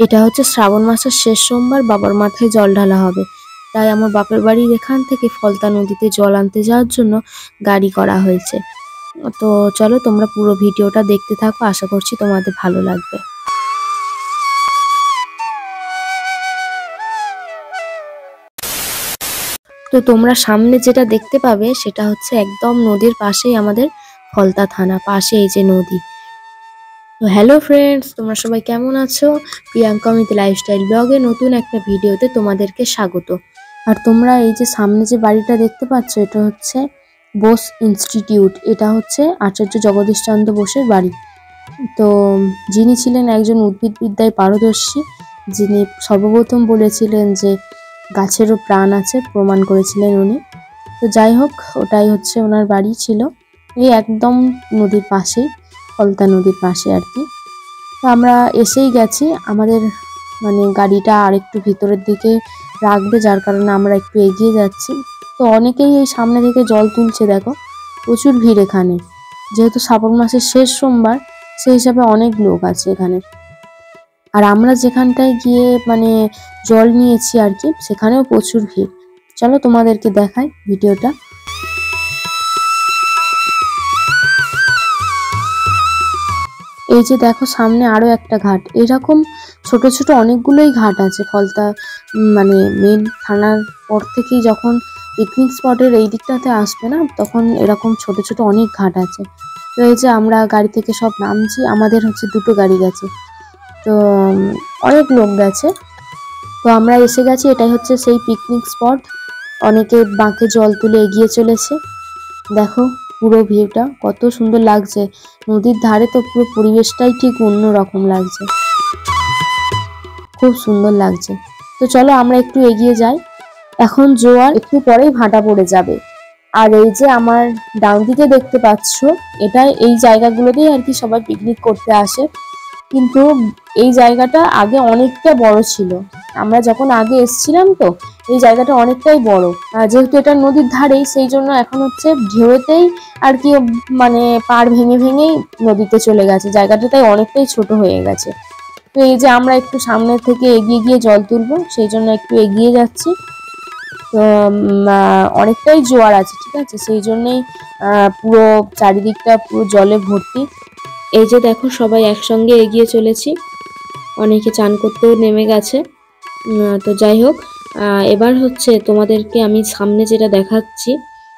এটা হচ্ছে শ্রাবণ মাসের শেষ সোমবার, বাবার মাথায় জল ঢালা হবে। তাই আমার বাপের বাড়ির এখান থেকে ফলতা নদীতে জল আনতে যাওয়ার জন্য গাড়ি করা হয়েছে। তো চলো তোমরা পুরো ভিডিওটা দেখতে থাকো, আশা করছি তোমাদের ভালো লাগবে। তো তোমরা সামনে যেটা দেখতে পাবে সেটা হচ্ছে একদম নদীর পাশেই আমাদের ফলতা থানা, পাশে এই যে নদী। তো হ্যালো ফ্রেন্ডস, তোমরা সবাই কেমন আছো? প্রিয়াঙ্কা অমিত লাইফস্টাইল ব্লগে নতুন একটা ভিডিওতে তোমাদেরকে স্বাগত। আর তোমরা এই যে সামনে যে বাড়িটা দেখতে পাচ্ছ, এটা হচ্ছে বোস ইনস্টিটিউট। এটা হচ্ছে আচার্য জগদীশচন্দ্র বোসের বাড়ি। তো যিনি ছিলেন একজন উদ্ভিদবিদ্যায় পারদর্শী, যিনি সর্বপ্রথম বলেছিলেন যে গাছেরও প্রাণ আছে, প্রমাণ করেছিলেন উনি। তো যাই হোক, ওটাই হচ্ছে ওনার বাড়ি ছিল, এই একদম নদীর পাশেই, ফলতা নদীর পাশে আর কি। তো আমরা এসেই গেছি, আমাদের গাড়িটা আর একটু ভিতরের দিকে রাখবে, যার কারণে আমরা একটু এগিয়ে যাচ্ছি। তো অনেকেই এই সামনে থেকে জল তুলছে, দেখো প্রচুর ভিড় এখানে, যেহেতু শ্রাবণ মাসের শেষ সোমবার, সেই হিসাবে অনেক লোক আছে এখানে। আর আমরা যেখানটায় গিয়ে জল নিয়েছি আর কি, সেখানেও প্রচুর ভিড়। চলো তোমাদেরকে দেখাই ভিডিওটা। এই যে দেখো সামনে আরো একটা ঘাট, এরকম ছোট ছোট অনেকগুলোই ঘাট আছে ফলতা মেন থানার পর থেকেই। যখন পিকনিক স্পটের এই দিকটাতে আসবে না, তখন এরকম ছোট ছোট অনেক ঘাট আছে। তো এই যে আমরা গাড়ি থেকে সব নামছি, আমাদের হচ্ছে দুটো গাড়ি গেছে, তো অনেক লোক গেছে। তো আমরা এসে গেছি, এটাই হচ্ছে সেই পিকনিক স্পট। অনেকে বাঁকে জল তুলে এগিয়ে চলেছে। দেখো পুরো ভিউটা কত সুন্দর লাগছে, নদীর ধারে তো পুরো পরিবেশটাই ঠিক অন্য রকম লাগছে, খুব সুন্দর লাগছে। তো চলো আমরা একটু এগিয়ে যাই। এখন জোয়ার একটু পরেই ভাটা পড়ে যাবে। আর এই যে আমার ডান দিকে দেখতে পাচ্ছ, এটা এই জায়গাগুলোতেই আর কি সবাই পিকনিক করতে আসে। কিন্তু এই জায়গাটা আগে অনেকটা বড় ছিল, আমরা যখন আগে এসেছিলাম তো এই জায়গাটা অনেকটাই বড়। যেহেতু এটা নদীর ধারেই, সেই জন্য এখন হচ্ছে ঢেউতেই আর কি পাড় ভেঙে ভেঙেই নদীতে চলে গেছে, জায়গাটা তাই অনেকটাই ছোট হয়ে গেছে। তো এই যে আমরা একটু সামনে থেকে এগিয়ে গিয়ে জল তুলবো, সেই জন্য একটু এগিয়ে যাচ্ছি। তো অনেকটাই জোয়ার আছে, ঠিক আছে, সেই জন্যই পুরো চারিদিকটা পুরো জলে ভর্তি। এই যে দেখো সবাই একসঙ্গে এগিয়ে চলেছি, অনেকে চান করতেও নেমে গেছে। তো যাই হোক, এবার হচ্ছে তোমাদেরকে আমি সামনে যেটা দেখাচ্ছি,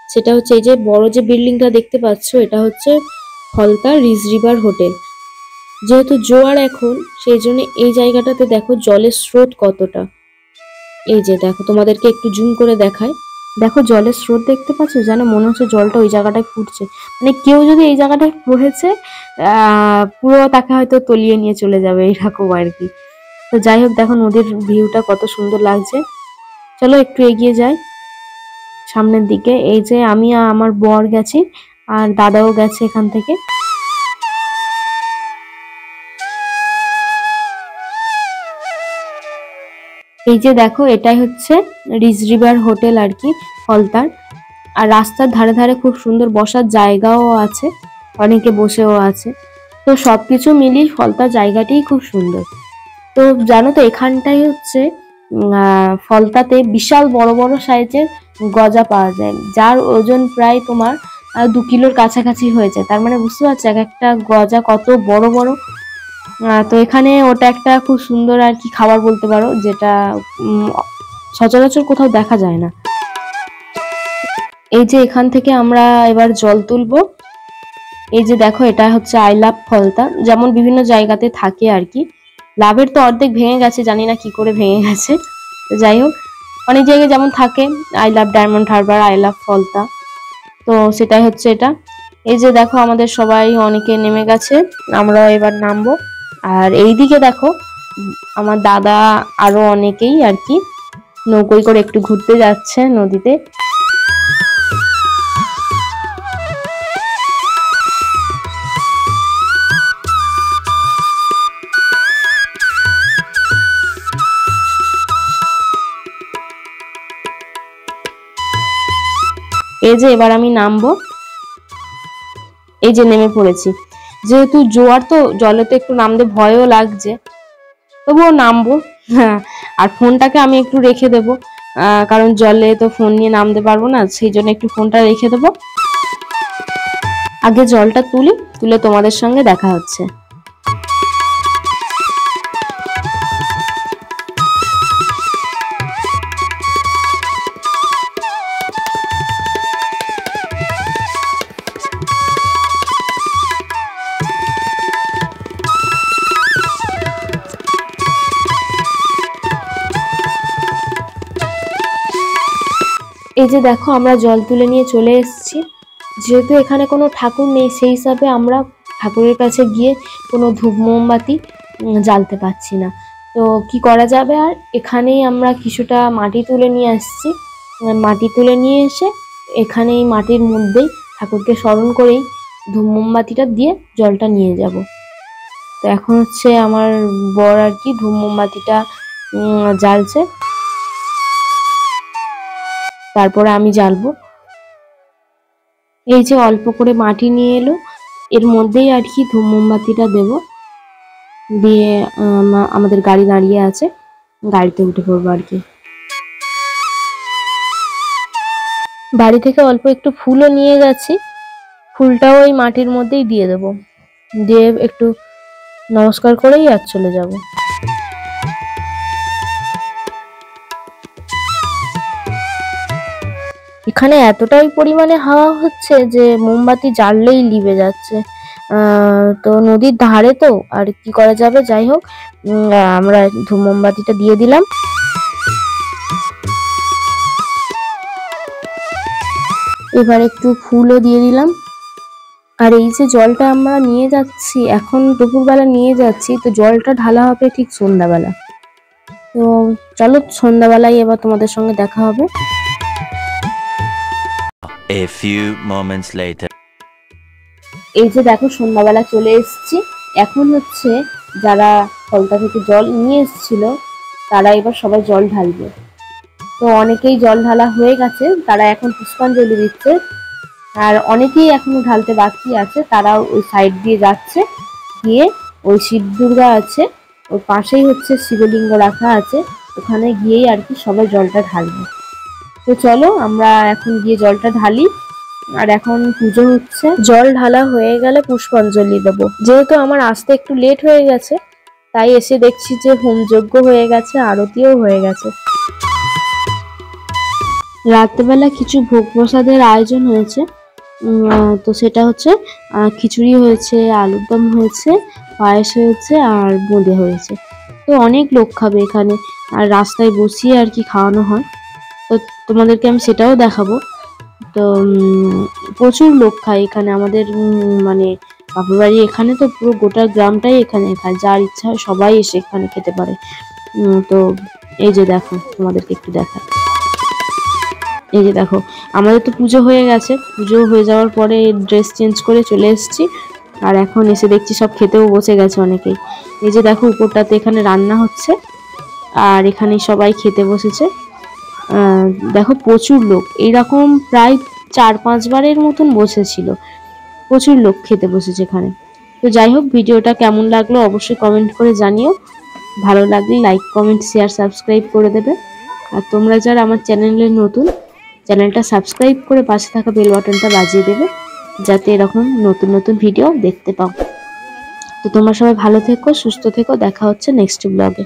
সেটা হচ্ছে এই যে বড় যে বিল্ডিংটা দেখতে পাচ্ছ, এটা হচ্ছে ফলতা রিজ রিভার হোটেল। যেহেতু জোয়ার এখন, সেই জন্য এই জায়গাটাতে দেখো জলের স্রোত কতটা। এই যে দেখো, তোমাদেরকে একটু জুম করে দেখায়, দেখো জলের স্রোত দেখতে পাচ্ছ, যেন মনে হচ্ছে জলটা ওই জায়গাটায় ফুটছে। কেউ যদি এই জায়গাটায় পড়েছে, পুরো তাকে হয়তো তলিয়ে নিয়ে চলে যাবে, এরকম আর কি। তো যাই হোক, দেখো নদীর ভিউটা কত সুন্দর লাগছে। চলো একটু এগিয়ে যাই সামনের দিকে। এই যে আমি আমার বর গেছি, আর দাদাও গেছে এখান থেকে। এই যে দেখো, এটাই হচ্ছে রিজ রিভার হোটেল আর কি, ফলতার। আর রাস্তার ধারে ধারে খুব সুন্দর বসার জায়গাও আছে, অনেকে বসেও আছে। তো সবকিছু মিলিয়ে ফলতার জায়গাটাই খুব সুন্দর। তো জানো তো, এখানটাই হচ্ছে ফলতাতে বিশাল বড় বড় সাইজের গজা পাওয়া যায়, যার ওজন প্রায় তোমার 2 কিলোর কাছাকাছি হয়েছে। তার বুঝতে পারছো এক একটা গজা কত বড় বড়। তো এখানে ওটা একটা খুব সুন্দর আর কি খাবার বলতে পারো, যেটা সচরাচর কোথাও দেখা যায় না। এই যে এখান থেকে আমরা এবার জল তুলবো। এই যে দেখো, এটা হচ্ছে আই লাভ ফলতা, যেমন বিভিন্ন জায়গাতে থাকে আর কি। লাভের তো অর্ধেক ভেঙে গেছে, জানি না কি করে ভেঙে গেছে। তো যাই হোক, অনেক জায়গায় যেমন থাকে I love diamond Harbour, I love Falta, তো সেটাই হচ্ছে এটা। এই যে দেখো আমাদের সবাই অনেকে নেমে গেছে, আমরাও এবার নামবো। আর এইদিকে দেখো আমার দাদা আরো অনেকেই আর কি নৌকোয় করে একটু ঘুরতে যাচ্ছে নদীতে। এই যে এবার আমি নামবো, এই যে নেমে পড়েছি। যেহেতু জোয়ার, তো জলে তো একটু নামতে ভয়ও লাগছে, তবুও নামবো। হ্যাঁ, আর ফোনটাকে আমি একটু রেখে দেবো, কারণ জলে তো ফোন নিয়ে নামতে পারবো না, সেই জন্য একটু ফোনটা রেখে দেবো। আগে জলটা তুলে তোমাদের সঙ্গে দেখা হচ্ছে। এই যে দেখো আমরা জল তুলে নিয়ে চলে এসেছি। যেহেতু এখানে কোনো ঠাকুর নেই, সেই হিসাবে আমরা ঠাকুরের কাছে গিয়ে কোনো ধূপ মোমবাতি জ্বালতে পারছি না। তো কি করা যাবে, আর এখানেই আমরা কিছুটা মাটি তুলে নিয়ে আসছি। মাটি তুলে নিয়ে এসে এখানেই মাটির মধ্যেই ঠাকুরকে স্মরণ করেই ধূপ মোমবাতিটা দিয়ে জলটা নিয়ে যাব। তো এখন হচ্ছে আমার বর আর কি ধূপ মোমবাতিটা জ্বালছে, তারপরে আমি জ্বালবো। এই যে অল্প করে মাটি নিয়ে এলো, এর মধ্যেই আর কি ধূপ মোমবাতিটা দেব, দিয়ে আমাদের গাড়ি দাঁড়িয়ে আছে, গাড়িতে উঠে পড়বো আর কি। বাড়ি থেকে অল্প একটু ফুলও নিয়ে গেছি, ফুলটাও ওই মাটির মধ্যেই দিয়ে দেবো, দিয়ে একটু নমস্কার করেই আর চলে যাব। এখানে এতটাই পরিমাণে হাওয়া হচ্ছে যে মোমবাতি জ্বাললেই লিবে যাচ্ছে। তো নদীর ধারে তো আর কি করা যাবে, যাই হোক আমরা ধূপ মোমবাতিটা দিয়ে দিলাম। এবার একটু ফুলও দিয়ে দিলাম। আর এই যে জলটা আমরা নিয়ে যাচ্ছি, এখন দুপুরবেলা নিয়ে যাচ্ছি, তো জলটা ঢালা হবে ঠিক সন্ধ্যাবেলা। তো চলো সন্ধ্যাবেলায় এবার তোমাদের সঙ্গে দেখা হবে। A few moments later. এই যে দেখো সন্ধ্যাবেলা চলে এসেছি। এখন হচ্ছে যারা কলতা থেকে জল নিয়ে এসেছিল তারা এবার সবাই জল ঢালবে। তো অনেকেই জল ঢালা হয়ে গেছে, তারা এখন পুষ্পাঞ্জলি দিচ্ছে। আর অনেকেই এখনো ঢালতে বাকি আছে, তারা ওই সাইড দিয়ে যাচ্ছে, গিয়ে ওই শিব দুর্গা আছে ওর পাশেই হচ্ছে শিবলিঙ্গ রাখা আছে, ওখানে গিয়েই আর কি সবাই জলটা ঢালবে। তো চলো আমরা এখন গিয়ে জলটা ঢালি। আর এখন পুজো হচ্ছে, জল ঢালা হয়ে গেলে পুষ্পাঞ্জলি দেবো। যেহেতু আমার আসতে একটু লেট হয়ে গেছে, তাই এসে দেখছি যে হোমযজ্ঞ হয়ে গেছে, আরতিও হয়ে গেছে। রাত্রেবেলা কিছু ভোগ প্রসাদের আয়োজন হয়েছে। তো সেটা হচ্ছে খিচুড়ি হয়েছে, আলুর দম হয়েছে, পায়েস হয়েছে আর বোঁদে হয়েছে। তো অনেক লোক খাবে এখানে, আর রাস্তায় বসিয়ে আর কি খাওয়ানো হয়। তো তোমাদেরকে আমি সেটাও দেখাবো। তো প্রচুর লোক খায় এখানে, আমাদের মানে বাপের বাড়ি এখানে, তো পুরো গোটা গ্রামটাই এখানে খায়, যার ইচ্ছা হয় সবাই এসে এখানে খেতে পারে। তো এই যে দেখো, তোমাদেরকে একটু দেখা, এই যে দেখো আমাদের তো পুজো হয়ে গেছে, পুজো হয়ে যাওয়ার পরে ড্রেস চেঞ্জ করে চলে এসেছি, আর এখন এসে দেখছি সব খেতেও বসে গেছে অনেকেই। এই যে দেখো উপরটাতে এখানে রান্না হচ্ছে, আর এখানে সবাই খেতে বসেছে। দেখো প্রচুর লোক, এইরকম প্রায় 4-5 বারের মতন বসেছিল, প্রচুর লোক খেতে বসেছে এখানে। তো যাই হোক, ভিডিওটা কেমন লাগলো অবশ্যই কমেন্ট করে জানিও, ভালো লাগলে লাইক কমেন্ট শেয়ার সাবস্ক্রাইব করে দেবে। আর তোমরা যারা আমার চ্যানেলে নতুন, চ্যানেলটা সাবস্ক্রাইব করে পাশে থাকা বেল বাটনটা বাজিয়ে দেবে, যাতে এরকম নতুন নতুন ভিডিও দেখতে পাও। তো তোমরা সবাই ভালো থেকো, সুস্থ থেকো, দেখা হচ্ছে নেক্সট ব্লগে।